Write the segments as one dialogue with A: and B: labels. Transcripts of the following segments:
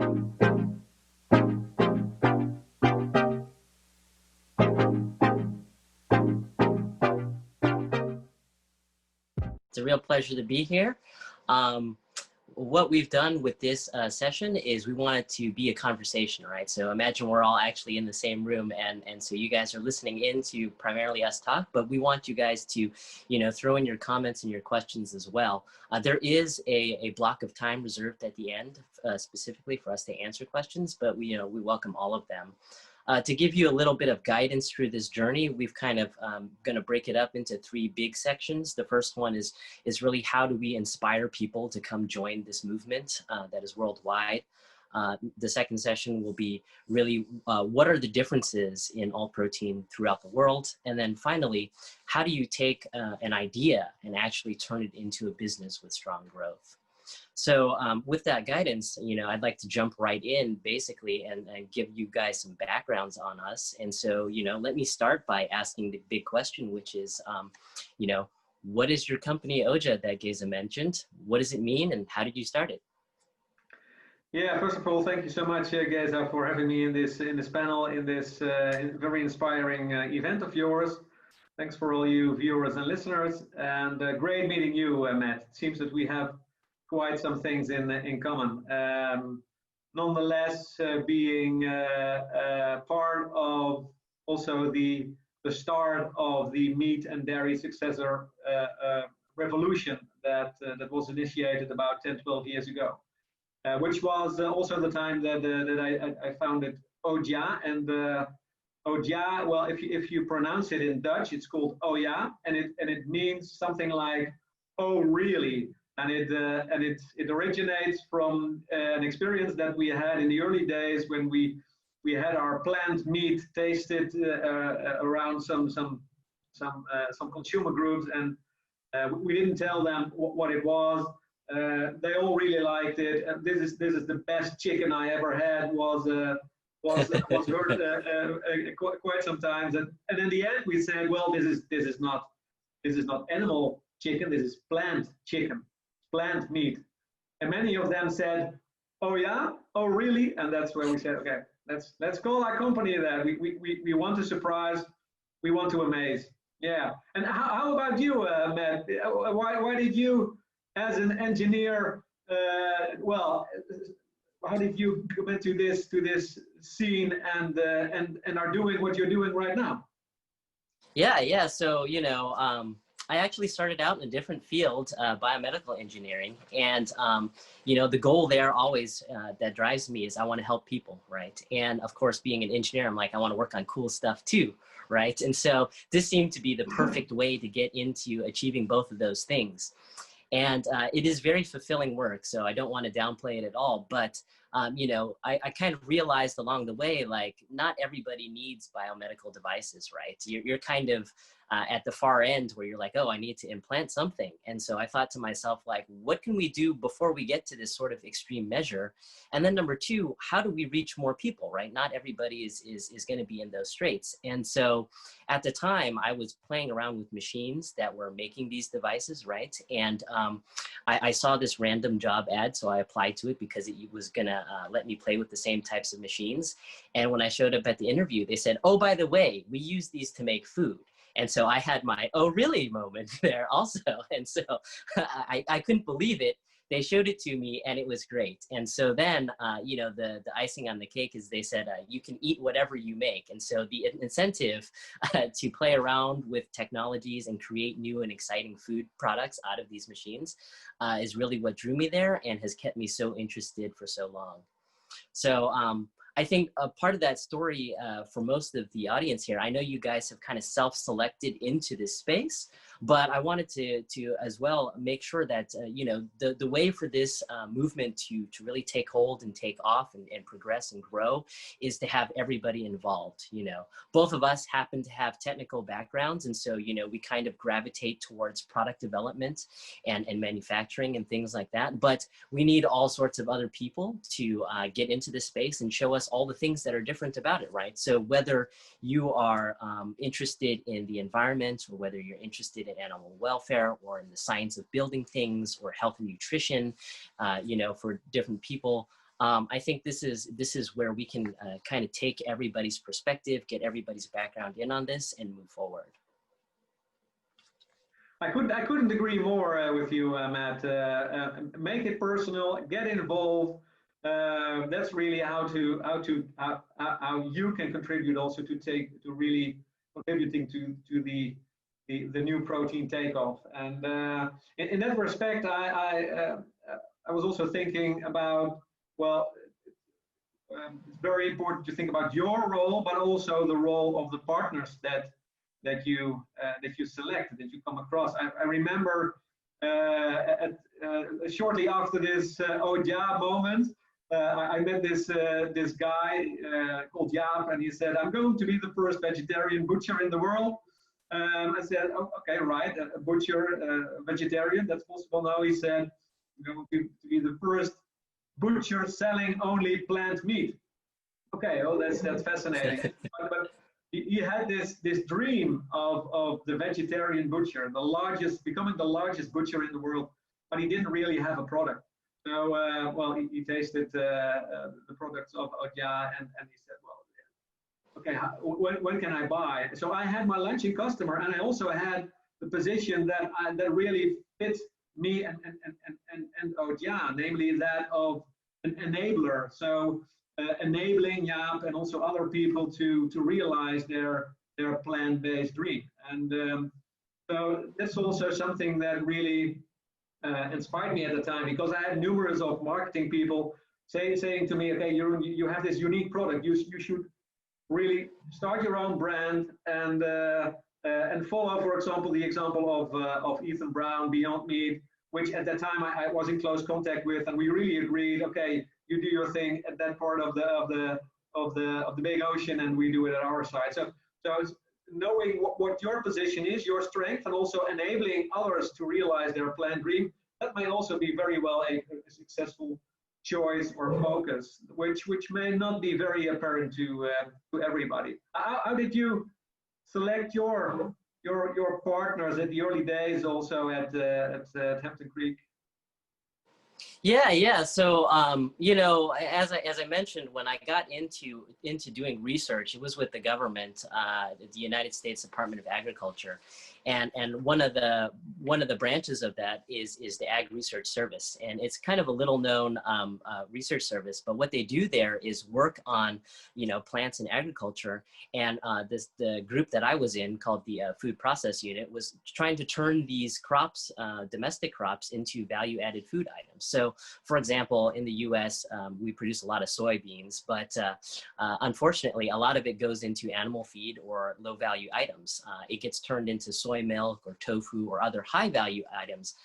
A: It's a real pleasure to be here. What we've done with this session is we want it to be a conversation, right? So imagine we're all actually in the same room, and so you guys are listening in to primarily us talk, but we want you guys to, throw in your comments and your questions as well. There is a block of time reserved at the end specifically for us to answer questions, but we welcome all of them. To give you a little bit of guidance through this journey, we've kind of going to break it up into three big sections. The first one is really how do we inspire people to come join this movement that is worldwide. The second session will be really what are the differences in alt protein throughout the world? And then finally, how do you take an idea and actually turn it into a business with strong growth? So with that guidance, I'd like to jump right in basically and give you guys some backgrounds on us. And so, let me start by asking the big question, which is, what is your company, Oja, that Geza mentioned? What does it mean and how did you start it?
B: Yeah, first of all, thank you so much, Geza, for having me in this panel, in this very inspiring event of yours. Thanks for all you viewers and listeners, and great meeting you, Matt. It seems that we have quite some things in common. Nonetheless, being part of also the start of the meat and dairy successor revolution that was initiated about 10, 12 years ago, which was also the time that I founded Oja. And Oja, well, if you pronounce it in Dutch, it's called Oja, and it means something like, oh, really? And it originates from an experience that we had in the early days when we had our plant meat tasted around some consumer groups, and we didn't tell them what it was. They all really liked it. And this is the best chicken I ever had. Was heard quite some times, and in the end we said, well, this is not animal chicken. This is plant chicken. Plant meat. And many of them said, oh yeah, oh really? And that's where we said, okay, let's call our company that. We want to surprise, we want to amaze. Yeah. And how about you, Matt? Why did you, as an engineer, how did you come into this scene and are doing what you're doing right now?
A: Yeah. So, I actually started out in a different field, biomedical engineering. And, the goal there always that drives me is I want to help people, right? And of course, being an engineer, I'm like, I want to work on cool stuff too, right? And so this seemed to be the perfect way to get into achieving both of those things. And it is very fulfilling work, so I don't want to downplay it at all. But, I kind of realized along the way, like, not everybody needs biomedical devices, right? You're kind of at the far end where you're like, oh, I need to implant something. And so I thought to myself, like, what can we do before we get to this sort of extreme measure? And then number two, how do we reach more people, right? Not everybody is going to be in those straits. And so at the time, I was playing around with machines that were making these devices, right? And I saw this random job ad, so I applied to it because it was gonna let me play with the same types of machines. And when I showed up at the interview, they said, oh, by the way, we use these to make food. And so I had my, oh, really moment there also. And so I couldn't believe it. They showed it to me and it was great. And so then, the icing on the cake is they said, you can eat whatever you make. And so the incentive to play around with technologies and create new and exciting food products out of these machines is really what drew me there and has kept me so interested for so long. So I think a part of that story for most of the audience here, I know you guys have kind of self-selected into this space, but I wanted to as well make sure that, the way for this movement to really take hold and take off and progress and grow is to have everybody involved. Both of us happen to have technical backgrounds. And so, we kind of gravitate towards product development and manufacturing and things like that. But we need all sorts of other people to get into this space and show us all the things that are different about it, right? So whether you are interested in the environment or whether you're interested in animal welfare or in the science of building things or health and nutrition, for different people, I think this is where we can kind of take everybody's perspective, get everybody's background in on this, and move forward.
B: I couldn't agree more with you, Matt. Make it personal, get involved. That's really how you can contribute also to really contributing to the new protein takeoff. And in that respect, I was also thinking about, well, it's very important to think about your role, but also the role of the partners that you select, that you come across. I remember shortly after this oh yeah moment, I met this guy called Jaap, and he said, "I'm going to be the first vegetarian butcher in the world." I said, "Oh, okay, right, a butcher, vegetarian, that's possible now." He said, "I'm going to be the first butcher selling only plant meat." Okay, oh, that's fascinating. but he had this dream of the vegetarian butcher, becoming the largest butcher in the world, but he didn't really have a product. So, well, he tasted the products of Oja, and he said, well, okay, when can I buy? So I had my lunching customer, and I also had the position that really fit me and Oja, namely that of an enabler. So enabling Jaap and also other people to realize their plant-based dream. And so that's also something that really inspired me at the time, because I had numerous of marketing people saying to me, okay, you have this unique product, you should really start your own brand and follow, for example, the example of Ethan Brown, Beyond Meat, which at that time I was in close contact with, and we really agreed, okay, you do your thing at that part of the big ocean, and we do it at our side. So knowing what your position is, your strength, and also enabling others to realize their planned dream, that might also be very well a successful choice or focus, which may not be very apparent to everybody. How did you select your partners at the early days, also at Hampton Creek?
A: Yeah. So, you know, as I mentioned, when I got into doing research, it was with the government, the United States Department of Agriculture, and one of the branches of that is the Ag Research Service, and it's kind of a little known research service. But what they do there is work on, you know, plants and agriculture, and the group that I was in, called the Food Process Unit, was trying to turn these crops, domestic crops, into value-added food items. So, for example, in the U.S., we produce a lot of soybeans, but unfortunately, a lot of it goes into animal feed or low-value items. It gets turned into soy milk or tofu or other high-value items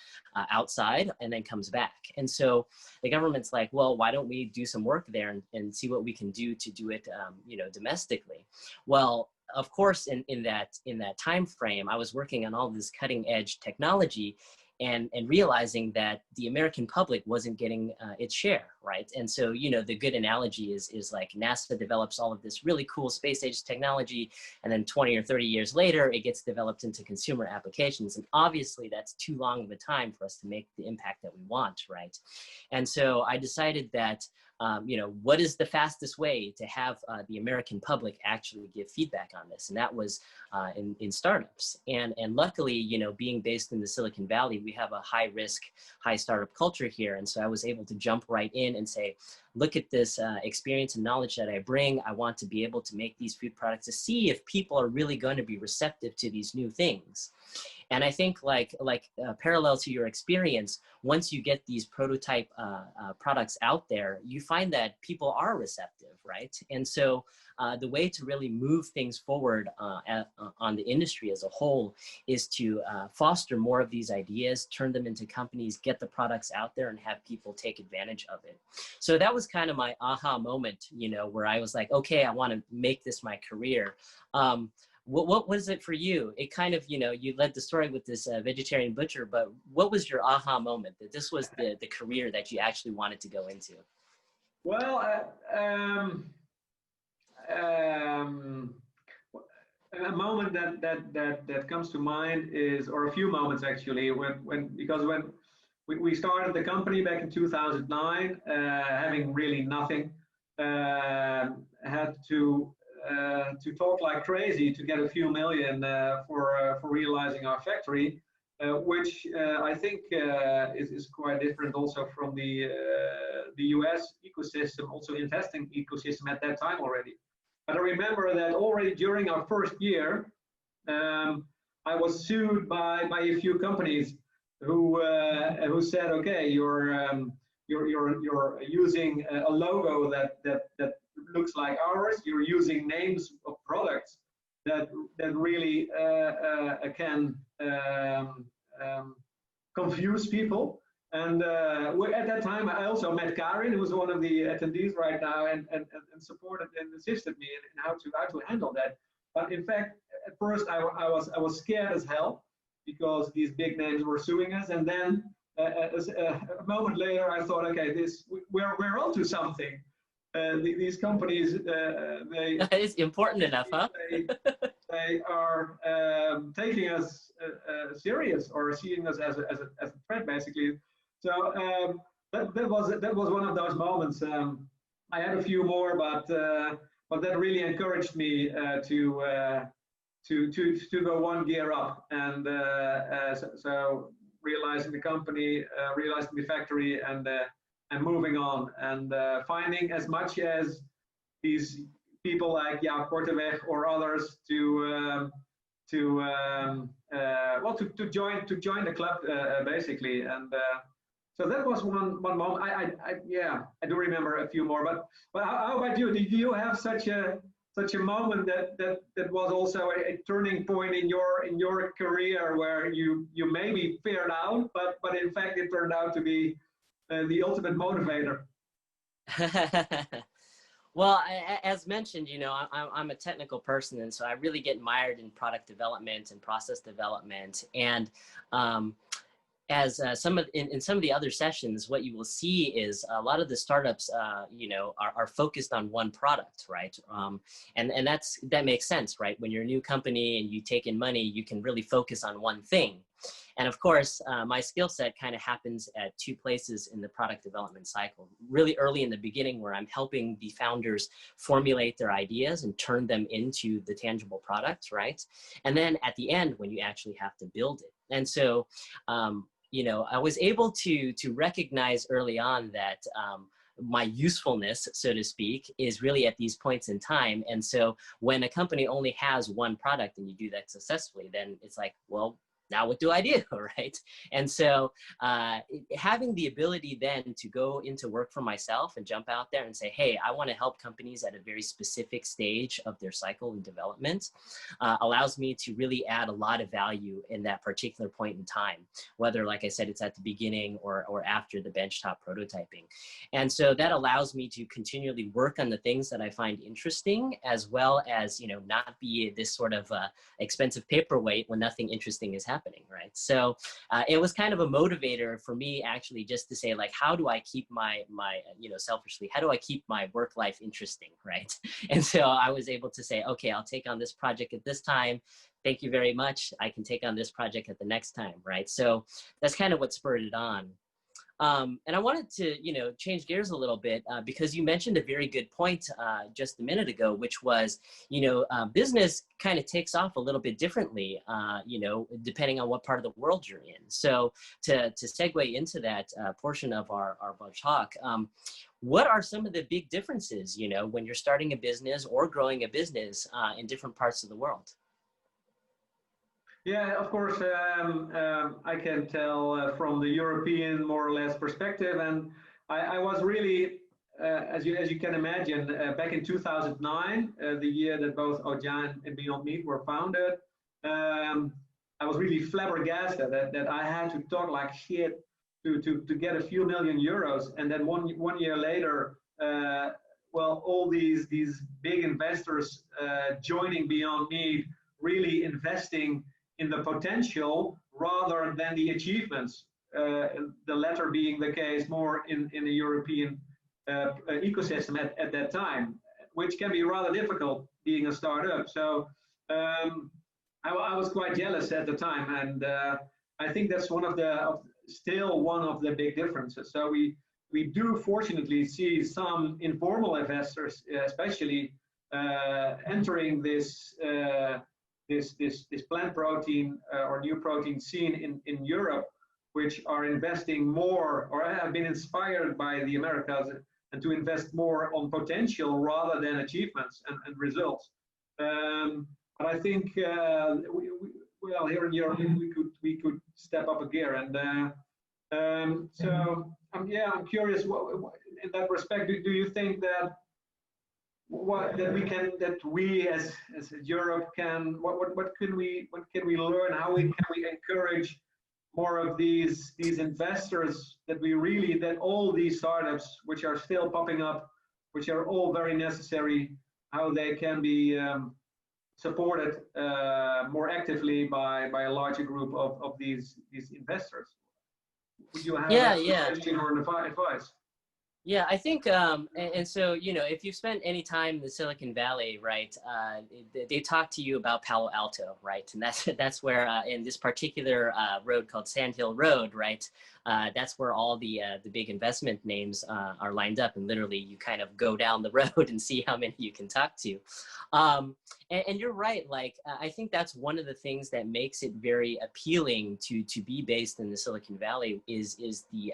A: outside, and then comes back. And so the government's like, well, why don't we do some work there and see what we can do to do it, you know, domestically? Well, of course, in that time frame, I was working on all this cutting-edge technology, and realizing that the American public wasn't getting its share, right? And so, you know, the good analogy is like NASA develops all of this really cool space age technology, and then 20 or 30 years later, it gets developed into consumer applications. And obviously that's too long of a time for us to make the impact that we want, right? And so I decided that, you know, what is the fastest way to have the American public actually give feedback on this? And that was in startups. And luckily, you know, being based in the Silicon Valley, we have a high risk, high startup culture here. And so I was able to jump right in and say, look at this experience and knowledge that I bring. I want to be able to make these food products to see if people are really going to be receptive to these new things. And I think like parallel to your experience, once you get these prototype products out there, you find that people are receptive, right? And so the way to really move things forward on the industry as a whole is to foster more of these ideas, turn them into companies, get the products out there, and have people take advantage of it. So that was kind of my aha moment, you know, where I was like, okay, I want to make this my career. What was it for you? It kind of, you know, you led the story with this vegetarian butcher, but what was your aha moment that this was the career that you actually wanted to go into?
B: Well, a moment that comes to mind is, or a few moments actually, when we started the company back in 2009, having really nothing. Had to talk like crazy to get a few million for realizing our factory, which I think is quite different also from the US ecosystem, also investing ecosystem at that time already. But I remember that already during our first year, I was sued by a few companies who said, okay, you're using a logo that looks like ours. You're using names of products that really can confuse people. And at that time, I also met Karin, who was one of the attendees right now, and supported and assisted me in how to handle that. But in fact, at first I was scared as hell because these big names were suing us, and then a moment later I thought, okay, we're onto something. These companies,
A: That is important enough, huh?
B: they are taking us serious, or seeing us as a threat, basically. So that was one of those moments. I had a few more, but that really encouraged me to go one gear up, and so realizing the company, realizing the factory, and moving on, and finding as much as these people like Jaap Korteweg or others to join the club, basically. And so that was one moment. I do remember a few more. But how about you? Did you have such a moment that was also a turning point in your career, where you maybe feared out, but in fact it turned out to be the ultimate motivator?
A: Well, as mentioned, I'm a technical person, and so I really get mired in product development and process development. And as in some of the other sessions, what you will see is a lot of the startups, are focused on one product, right? And that makes sense, right? When you're a new company and you take in money, you can really focus on one thing. And of course, my skill set kind of happens at two places in the product development cycle. Really early in the beginning, where I'm helping the founders formulate their ideas and turn them into the tangible products, right? And then at the end, when you actually have to build it. And so, I was able to recognize early on that my usefulness, so to speak, is really at these points in time. And so when a company only has one product and you do that successfully, then it's like, well, now what do I do, right? And so having the ability then to go into work for myself and jump out there and say, hey, I want to help companies at a very specific stage of their cycle and development allows me to really add a lot of value in that particular point in time, whether, like I said, it's at the beginning or after the benchtop prototyping. And so that allows me to continually work on the things that I find interesting, as well as, not be this sort of expensive paperweight when nothing interesting is happening, right? So it was kind of a motivator for me, actually, just to say, like, how do I keep my selfishly, how do I keep my work life interesting, right? And so I was able to say, okay, I'll take on this project at this time. Thank you very much. I can take on this project at the next time, right? So that's kind of what spurred it on. And I wanted to, change gears a little bit because you mentioned a very good point just a minute ago, which was, business kind of takes off a little bit differently, depending on what part of the world you're in. So to segue into that portion of our talk, what are some of the big differences, when you're starting a business or growing a business in different parts of the world?
B: Yeah, of course, I can tell from the European, more or less, perspective. And I was really, as you can imagine, back in 2009, the year that both Oja and Beyond Meat were founded, I was really flabbergasted that I had to talk like shit to get a few million euros. And then one year later, all these big investors joining Beyond Meat, really investing in the potential rather than the achievements, the latter being the case more in the European ecosystem at that time, which can be rather difficult being a startup. So I was quite jealous at the time, and I think that's one of still one of the big differences. So we do fortunately see some informal investors, especially entering this plant protein or new protein scene in Europe, which are investing more or have been inspired by the Americas and to invest more on potential rather than achievements and results. But I think well, here in Europe we could step up a gear, and so yeah, I'm curious. In that respect, do you think that we as Europe can what can we learn? How can we encourage more of these investors that all these startups which are still popping up, which are all very necessary, how they can be supported more actively by a larger group of these investors? Would you have a suggestion or advice?
A: Yeah, I think, and so, you know, if you've spent any time in the Silicon Valley, right, they talk to you about Palo Alto, right? And that's where, in this particular road called Sand Hill Road, right, that's where all the big investment names are lined up. And literally you kind of go down the road and see how many you can talk to. And you're right, like, I think that's one of the things that makes it very appealing to be based in the Silicon Valley is the,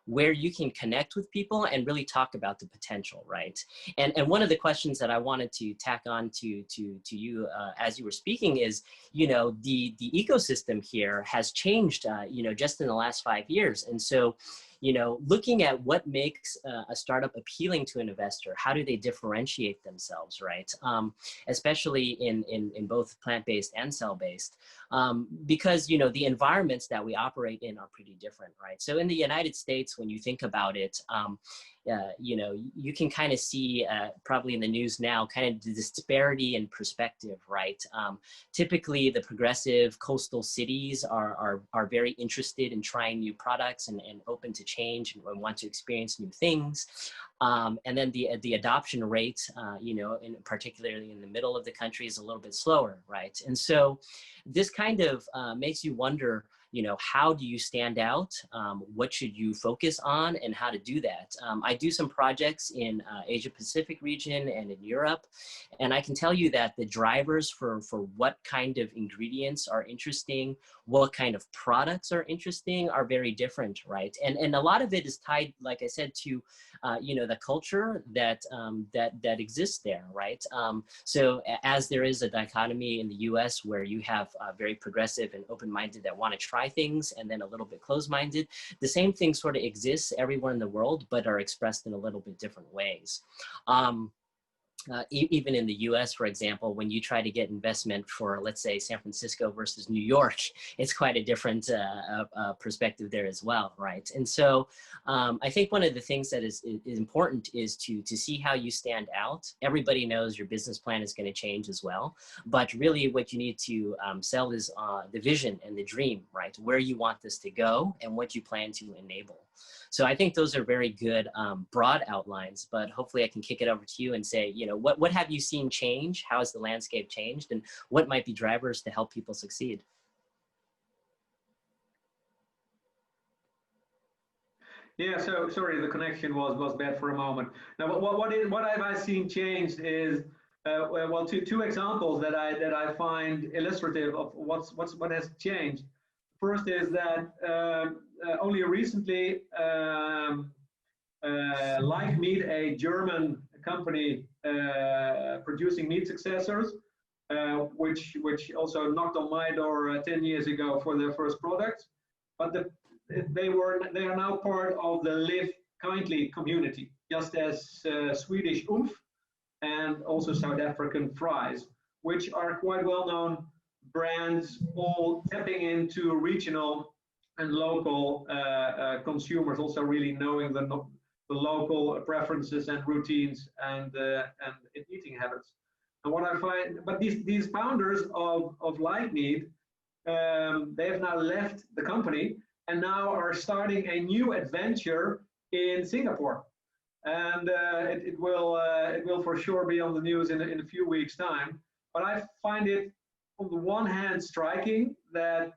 A: where you can connect with people and really talk about the potential, right? And one of the questions that I wanted to tack on to you as you were speaking is, you know, the ecosystem here has changed, you know, just in the last 5 years. And so, you know, looking at what makes a startup appealing to an investor, how do they differentiate themselves, right? Especially in both plant-based and cell-based, because, you know, the environments that we operate in are pretty different, right? So in the United States, when you think about it, you know, you can kind of see probably in the news now, kind of the disparity in perspective, right? Typically, the progressive coastal cities are very interested in trying new products and open to change and want to experience new things. And then the adoption rate, you know, particularly in the middle of the country, is a little bit slower, right? And so this kind of makes you wonder, you know, how do you stand out? What should you focus on and how to do that? I do some projects in Asia Pacific region and in Europe, and I can tell you that the drivers for what kind of ingredients are interesting, what kind of products are interesting are very different, right? And a lot of it is tied, like I said, to you know, the culture that exists there, right? So as there is a dichotomy in the US where you have very progressive and open-minded that want to try things, and then a little bit closed-minded, the same thing sort of exists everywhere in the world, but are expressed in a little bit different ways. Even in the US, for example, when you try to get investment for, let's say, San Francisco versus New York, it's quite a different perspective there as well, right? And so I think one of the things that is important is to see how you stand out. Everybody knows your business plan is going to change as well, but really what you need to sell is the vision and the dream, right? Where you want this to go and what you plan to enable. So I think those are very good broad outlines, but hopefully I can kick it over to you and say, you know, what have you seen change? How has the landscape changed? And what might be drivers to help people succeed?
B: Yeah, so sorry, the connection was bad for a moment. Now, what have I seen changed is, well, two examples that I find illustrative of what has changed. First is that only recently, Like Meat, a German company producing meat successors, which also knocked on my door 10 years ago for their first product, but they are now part of the Live Kindly community, just as Swedish Oomph and also South African Fries, which are quite well-known brands, all tapping into regional and local consumers, also really knowing the local preferences and routines and eating habits. And what I find, but these founders of Like Meat, they have now left the company and now are starting a new adventure in Singapore. And it will for sure be on the news in a few weeks' time. But I find it, on the one hand, striking that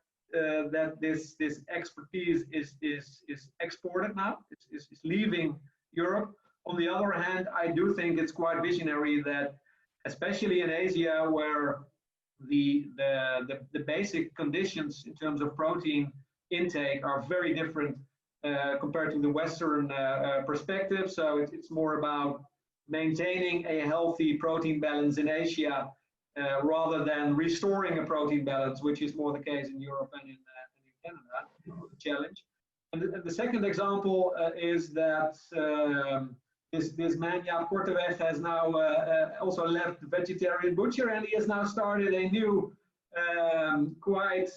B: that this expertise is exported now. It's leaving Europe. On the other hand, I do think it's quite visionary that, especially in Asia, where the basic conditions in terms of protein intake are very different compared to the Western perspective. So it's more about maintaining a healthy protein balance in Asia rather than restoring a protein balance, which is more the case in Europe and in Canada. Challenge. And the second example is that this man, Jaap Korteweg, has now also left the vegetarian butcher, and he has now started a new, quite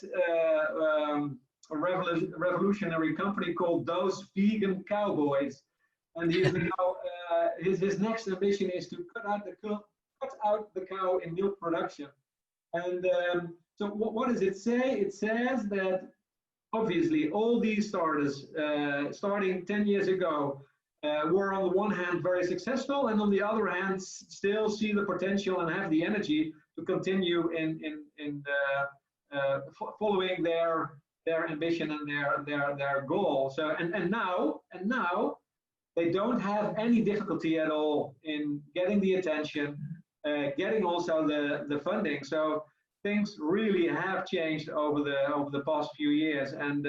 B: revolutionary company called Those Vegan Cowboys. And he is now, his next ambition is to cut out the cow in milk production. And so what does it say? It says that obviously all these starters, starting 10 years ago, were on the one hand very successful, and on the other hand still see the potential and have the energy to continue in following their ambition and their goal. So and now they don't have any difficulty at all in getting the attention, getting also the funding. So things really have changed over the past few years, and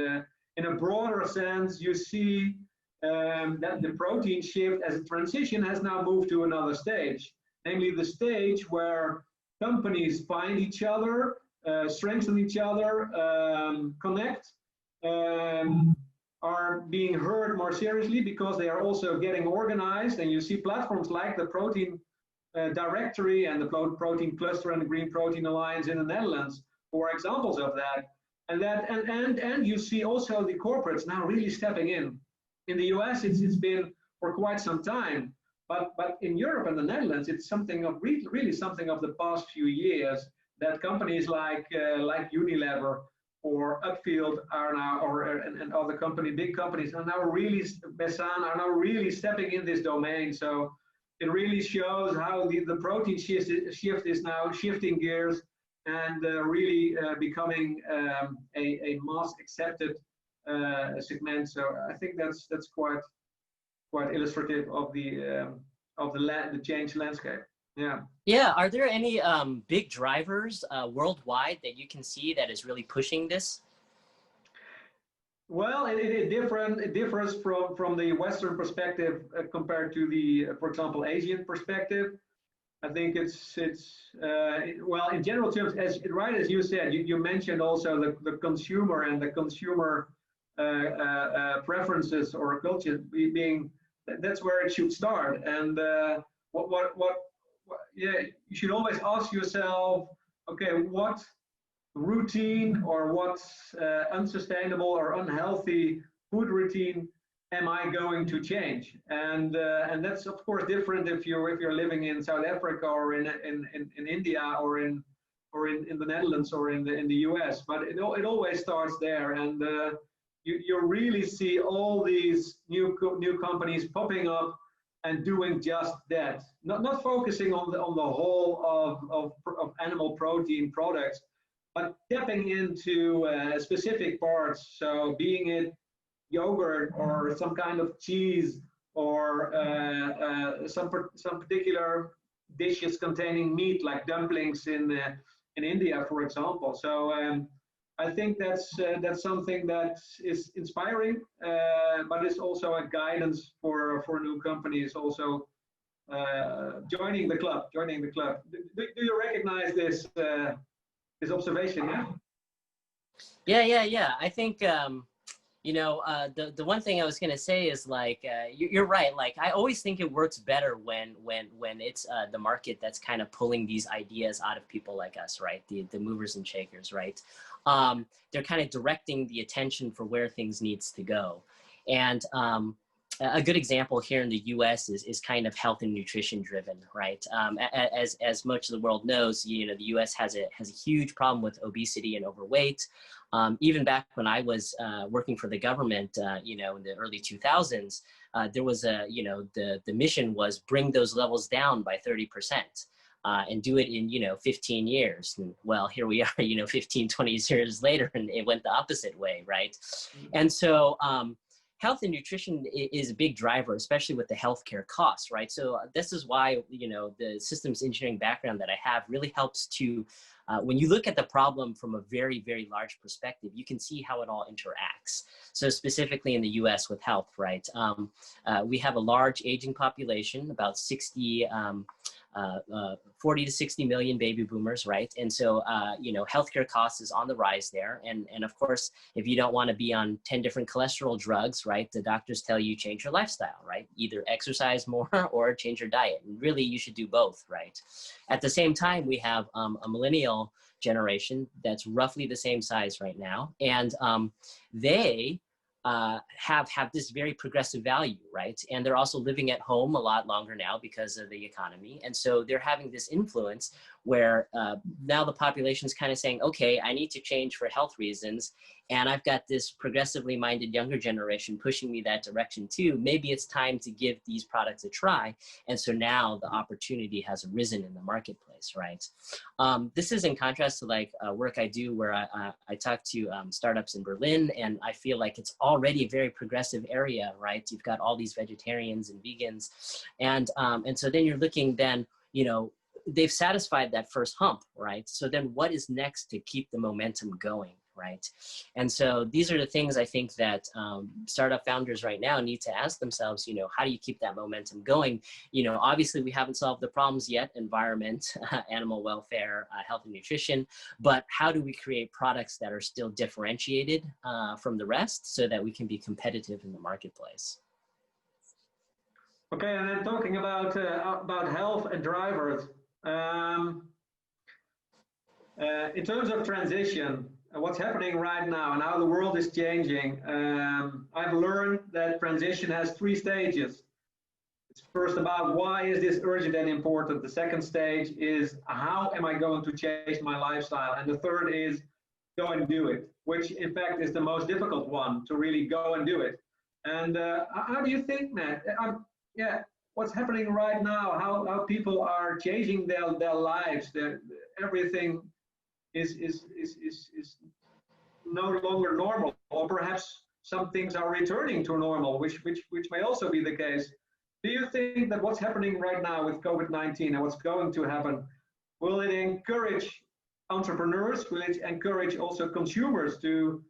B: in a broader sense, you see that the protein shift as a transition has now moved to another stage, namely the stage where companies find each other, strengthen each other, connect, are being heard more seriously because they are also getting organized. And you see platforms like the Protein Directory and the Protein Cluster and the Green Protein Alliance in the Netherlands for examples of that. And you see also the corporates now really stepping in. In the US, it's been for quite some time, but in Europe and the Netherlands, it's something of really something of the past few years that companies like Unilever or Upfield are now, and other big companies are now really, Bessan are now really stepping in this domain. So it really shows how the protein shift is now shifting gears and really becoming a mass accepted segment. So I think that's quite illustrative of the changed landscape. Yeah.
A: Yeah. Are there any big drivers worldwide that you can see that is really pushing this?
B: Well, it differs from the Western perspective compared to the, for example, Asian perspective. I think it's well, in general terms, as you said, you mentioned also the consumer and the consumer preferences or culture being, that's where it should start. And yeah, you should always ask yourself, okay, what routine or what unsustainable or unhealthy food routine am I going to change? And that's of course different if you're living in South Africa or in India or in the Netherlands or in the US. But it always starts there, and you really see all these new companies popping up and doing just that. Not focusing on the whole of animal protein products, but tapping into specific parts. So being it yogurt or some kind of cheese or some particular dishes containing meat, like dumplings in India, for example. So I think that's something that is inspiring, but it's also a guidance for new companies also joining the club. Do you recognize this observation?
A: Yeah. I think you know, the one thing I was gonna say is like you're right. Like I always think it works better when it's the market that's kind of pulling these ideas out of people like us, right? The movers and shakers, right? They're kind of directing the attention for where things needs to go. And a good example here in the U.S. is kind of health and nutrition driven, right? As much of the world knows, you know, the U.S. has a huge problem with obesity and overweight. Even back when I was working for the government, you know, in the early 2000s, there was the mission was bring those levels down by 30%. and do it in, 15 years. And well, here we are, 15, 20 years later, and it went the opposite way, right? And so health and nutrition is a big driver, especially with the healthcare costs, right? So this is why, the systems engineering background that I have really helps to, when you look at the problem from a very, very large perspective, you can see how it all interacts. So specifically in the US with health, right? We have a large aging population, about 40 to 60 million baby boomers, right? And so, healthcare costs is on the rise there. And of course, if you don't want to be on 10 different cholesterol drugs, right, the doctors tell you change your lifestyle, right? Either exercise more or change your diet. And really, you should do both, right? At the same time, we have a millennial generation that's roughly the same size right now. And they have this very progressive value, right? And they're also living at home a lot longer now because of the economy. And so they're having this influence where now the population is kind of saying, okay, I need to change for health reasons. And I've got this progressively minded younger generation pushing me that direction too. Maybe it's time to give these products a try. And so now the opportunity has arisen in the marketplace, right? This is in contrast to like work I do where I talk to startups in Berlin, and I feel like it's already a very progressive area, right? You've got all these vegetarians and vegans. And so then you're looking then, they've satisfied that first hump, right? So then what is next to keep the momentum going, right? And so these are the things I think that startup founders right now need to ask themselves, how do you keep that momentum going? Obviously we haven't solved the problems yet, environment, animal welfare, health and nutrition, but how do we create products that are still differentiated from the rest so that we can be competitive in the marketplace?
B: Okay, and then talking about health and drivers, in terms of transition, what's happening right now and how the world is changing, I've learned that transition has 3 stages. It's first about why is this urgent and important. The second stage is how am I going to change my lifestyle? And the third is go and do it, which in fact is the most difficult one, to really go and do it. And how do you think, Matt? What's happening right now, how people are changing their lives, everything is no longer normal, or perhaps some things are returning to normal, which may also be the case. Do you think that what's happening right now with COVID-19 and what's going to happen, will it encourage entrepreneurs, will it encourage also consumers to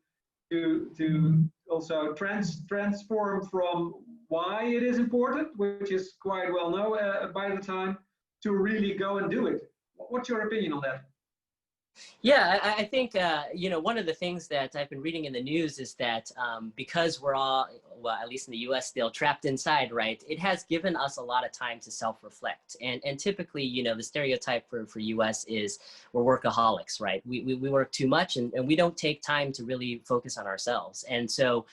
B: also transform from why it is important, which is quite well known by the time, to really go and do it? What's your opinion on that?
A: Yeah, I think, one of the things that I've been reading in the news is that because we're all, well, at least in the US still, trapped inside, right, it has given us a lot of time to self-reflect. And typically, the stereotype for US is we're workaholics, right? We work too much and we don't take time to really focus on ourselves. And so,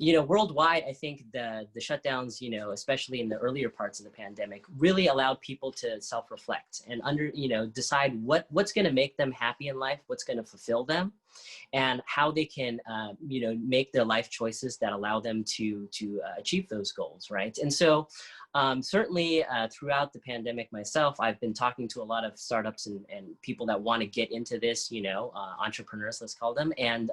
A: worldwide, I think the shutdowns, especially in the earlier parts of the pandemic, really allowed people to self-reflect and decide what's going to make them happy in life, what's going to fulfill them, and how they can, make their life choices that allow them to achieve those goals, right? And so certainly throughout the pandemic myself, I've been talking to a lot of startups and people that want to get into this, entrepreneurs, let's call them. And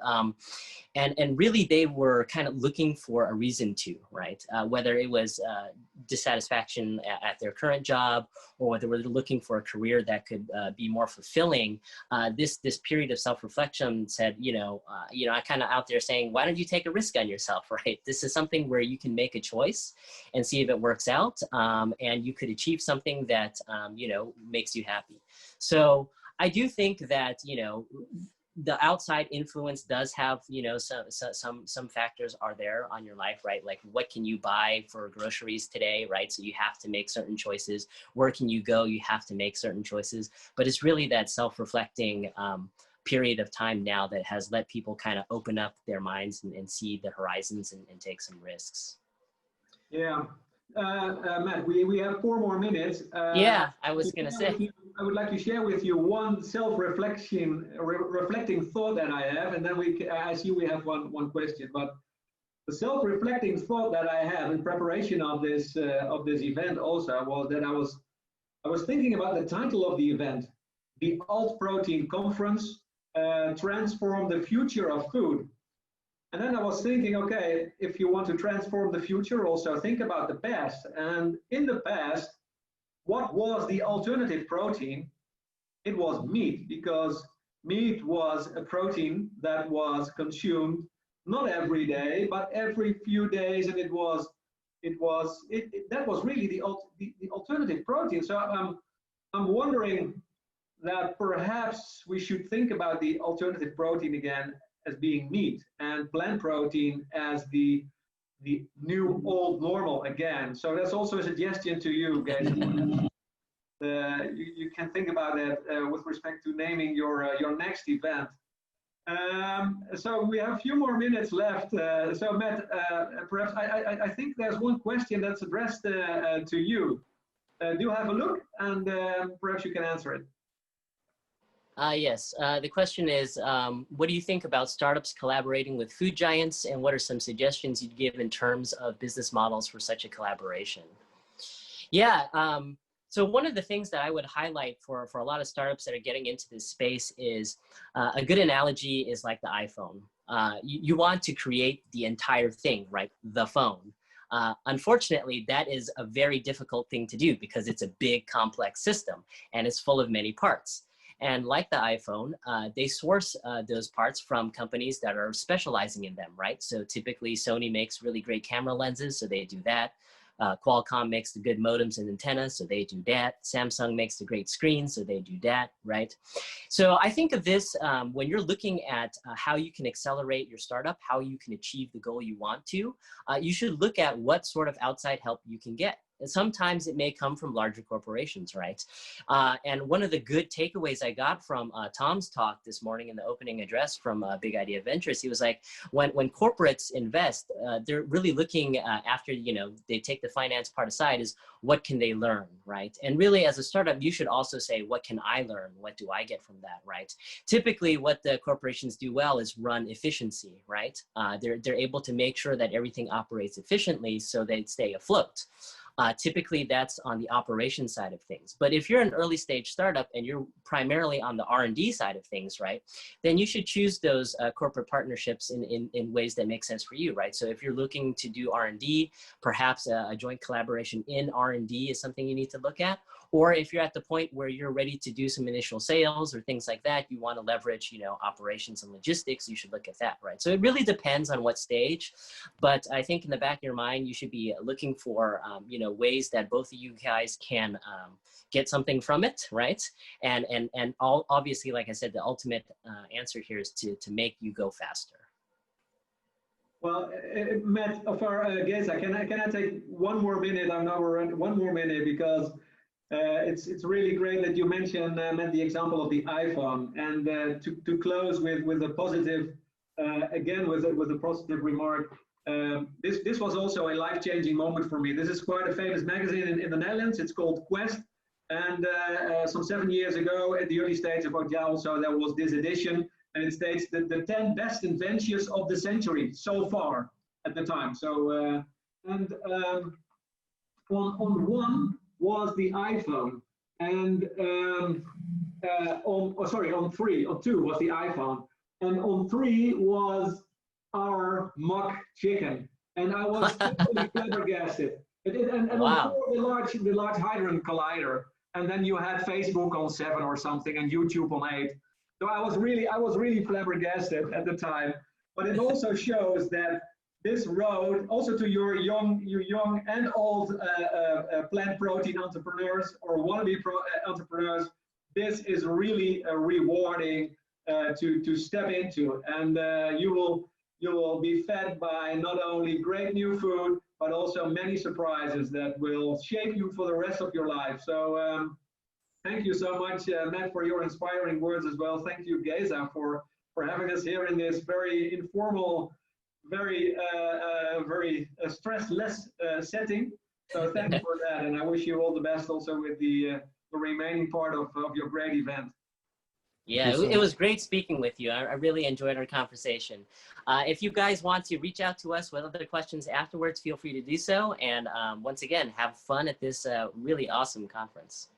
A: really they were kind of looking for a reason to, right? Whether it was dissatisfaction at their current job, or whether they're looking for a career that could be more fulfilling. This period of self-reflection said, I kind of out there saying, why don't you take a risk on yourself, right? This is something where you can make a choice and see if it works out. And you could achieve something that, makes you happy. So I do think that, the outside influence does have, some factors are there on your life, right? Like what can you buy for groceries today, right? So you have to make certain choices. Where can you go? You have to make certain choices. But it's really that self-reflecting period of time now that has let people kind of open up their minds and see the horizons and take some risks.
B: Yeah. Matt, we have 4 more minutes.
A: Yeah, I was going to say.
B: I would like to share with you one reflecting thought that I have, and then I see we have one question. But the self-reflecting thought that I have in preparation of this event also was that I was I was thinking about the title of the event, the Alt Protein Conference, Transform the Future of Food. And then I was thinking, okay, if you want to transform the future, also think about the past. And in the past, what was the alternative protein? It was meat, because meat was a protein that was consumed not every day, but every few days, and that was really the alternative protein. So I'm wondering that perhaps we should think about the alternative protein again as being meat, and plant protein as the new old normal again. So that's also a suggestion to you guys. You can think about that with respect to naming your next event. So we have a few more minutes left. So Matt, perhaps I think there's one question that's addressed to you. Do have a look, and perhaps you can answer it.
A: Yes, the question is, what do you think about startups collaborating with food giants, and what are some suggestions you'd give in terms of business models for such a collaboration? Yeah, so one of the things that I would highlight for a lot of startups that are getting into this space is a good analogy is like the iPhone. You want to create the entire thing, right? The phone. Unfortunately, that is a very difficult thing to do because it's a big, complex system and it's full of many parts. And like the iPhone, they source those parts from companies that are specializing in them, right? So typically Sony makes really great camera lenses, so they do that. Qualcomm makes the good modems and antennas, so they do that. Samsung makes the great screens, so they do that, right? So I think of this when you're looking at how you can accelerate your startup, how you can achieve the goal you want to, you should look at what sort of outside help you can get. And sometimes it may come from larger corporations, right? And one of the good takeaways I got from Tom's talk this morning in the opening address from Big Idea Ventures, he was like, when corporates invest, they're really looking after, they take the finance part aside, is what can they learn, right? And really as a startup, you should also say, what can I learn? What do I get from that, right? Typically what the corporations do well is run efficiency, right? They're able to make sure that everything operates efficiently so they stay afloat. Typically that's on the operation side of things. But if you're an early stage startup and you're primarily on the R&D side of things, right, then you should choose those corporate partnerships in ways that make sense for you, right? So if you're looking to do R&D, perhaps a joint collaboration in R&D is something you need to look at. Or if you're at the point where you're ready to do some initial sales or things like that, you want to leverage, operations and logistics, you should look at that, right? So it really depends on what stage, but I think in the back of your mind, you should be looking for, ways that both of you guys can get something from it, right? And obviously, like I said, the ultimate answer here is to make you go faster.
B: Well, Matt, for Geza, can I take one more minute? I'm now around 1 more minute because it's really great that you mentioned, Matt, the example of the iPhone, and to close with a positive, again with a positive remark. This was also a life-changing moment for me. This is quite a famous magazine in the Netherlands. It's called Quest, and some 7 years ago, at the early stage of Oudjaa, so there was this edition, and it states that the 10 best inventions of the century so far at the time. So on one was the iPhone, and on two was the iPhone, and on three was our mock chicken, and I was totally flabbergasted. And wow. On four, the large Hadron Collider, and then you had Facebook on 7 or something, and YouTube on 8. So I was really flabbergasted at the time. But it also shows that this road, also to your young and old plant protein entrepreneurs or wannabe entrepreneurs, this is really rewarding to step into, and you will be fed by not only great new food, but also many surprises that will shape you for the rest of your life. So thank you so much, Matt, for your inspiring words as well. Thank you, Geza, for having us here in this very informal, very stress-less setting. So thanks for that, and I wish you all the best also with the remaining part of your great event.
A: Yeah, it was great speaking with you. I really enjoyed our conversation. If you guys want to reach out to us with other questions afterwards, feel free to do so. And once again, have fun at this really awesome conference.